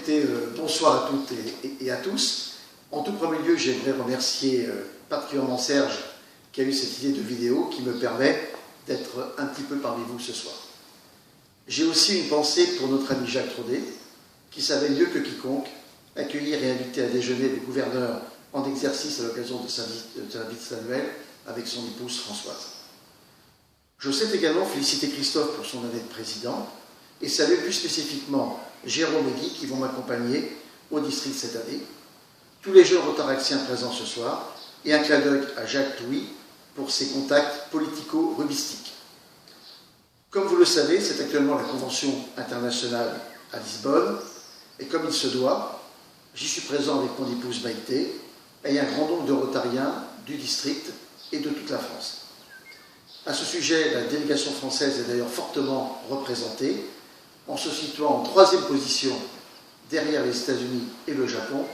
écoutez, bonsoir à toutes et à tous. En tout premier lieu, j'aimerais remercier particulièrement Serge qui a eu cette idée de vidéo qui me permet d'être un petit peu parmi vous ce soir. J'ai aussi une pensée pour notre ami Jacques Traudet, qui savait mieux que quiconque accueillir et inviter à déjeuner les gouverneurs en exercice à l'occasion de sa visite annuelle avec son épouse Françoise. Je souhaite également féliciter Christophe pour son année de président et saluer plus spécifiquement Jérôme et Guy qui vont m'accompagner au district cette année, tous les jeunes rotaraxiens présents ce soir et un clin d'œil à Jacques Touy pour ses contacts politico-rubistiques. Comme vous le savez, c'est actuellement la Convention internationale à Lisbonne et comme il se doit, j'y suis présent avec mon épouse Maïté et un grand nombre de rotariens du district et de toute la France. À ce sujet, la délégation française est d'ailleurs fortement représentée, en se situant en troisième position derrière les États-Unis et le Japon,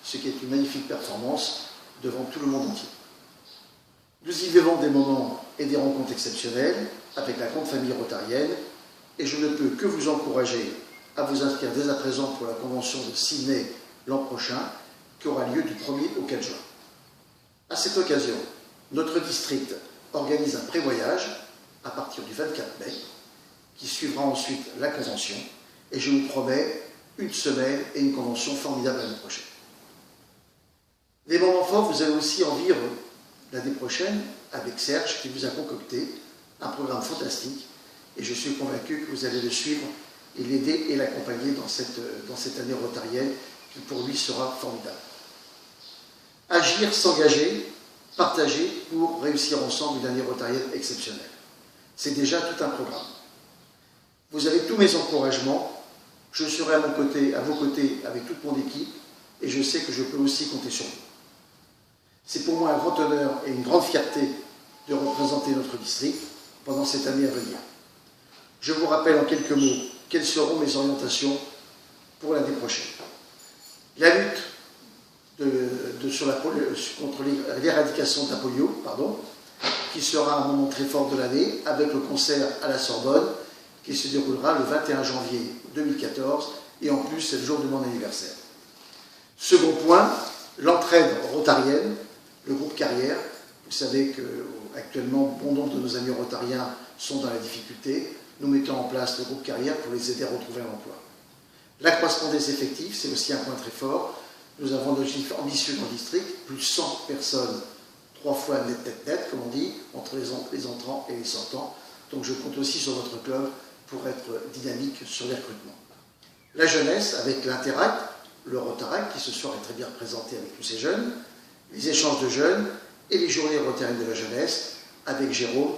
ce qui est une magnifique performance devant tout le monde entier. Nous y vivons des moments et des rencontres exceptionnelles avec la grande famille rotarienne et je ne peux que vous encourager à vous inscrire dès à présent pour la convention de Sydney l'an prochain qui aura lieu du 1er au 4 juin. À cette occasion, notre district organise un prévoyage à partir du 24 mai qui suivra ensuite la convention et je vous promets une semaine et une convention formidable l'année prochaine. Des moments forts, vous allez aussi en vivre l'année prochaine avec Serge qui vous a concocté un programme fantastique et je suis convaincu que vous allez le suivre et l'aider et l'accompagner dans cette année rotarienne qui pour lui sera formidable. Agir, s'engager, partager pour réussir ensemble une année rotarienne exceptionnelle. C'est déjà tout un programme. Vous avez tous mes encouragements, je serai à vos côtés avec toute mon équipe et je sais que je peux aussi compter sur vous. C'est pour moi un grand honneur et une grande fierté de représenter notre district pendant cette année à venir. Je vous rappelle en quelques mots quelles seront mes orientations pour l'année prochaine. La lutte contre l'éradication de la polio, qui sera un moment très fort de l'année, avec le concert à la Sorbonne, qui se déroulera le 21 janvier 2014, et en plus, c'est le jour de mon anniversaire. Second point, l'entraide rotarienne, le groupe Carrière. Vous savez qu'actuellement, bon nombre de nos amis rotariens sont dans la difficulté. Nous mettons en place le groupe Carrière pour les aider à retrouver un emploi. L'accroissement des effectifs, c'est aussi un point très fort. Nous avons un objectif ambitieux dans le district, plus 100 personnes, 3 fois net, comme on dit, entre les entrants et les sortants. Donc je compte aussi sur votre club pour être dynamique sur les recrutements. La jeunesse, avec l'Interact, le Rotaract, qui ce soir est très bien représenté avec tous ces jeunes, les échanges de jeunes et les journées rotariennes de la jeunesse, avec Jérôme,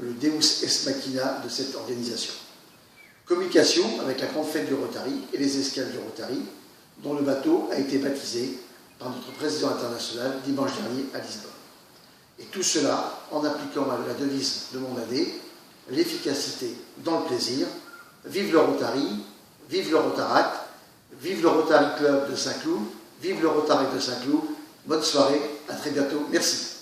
le Deus Ex Machina de cette organisation. Communication avec la grande fête du Rotary et les escales du Rotary, dont le bateau a été baptisé par notre président international dimanche dernier à Lisbonne. Et tout cela en appliquant la devise de mon année, l'efficacité dans le plaisir. Vive le Rotary, vive le Rotaract, vive le Rotary Club de Saint-Cloud, vive le Rotary de Saint-Cloud. Bonne soirée, à très bientôt, merci.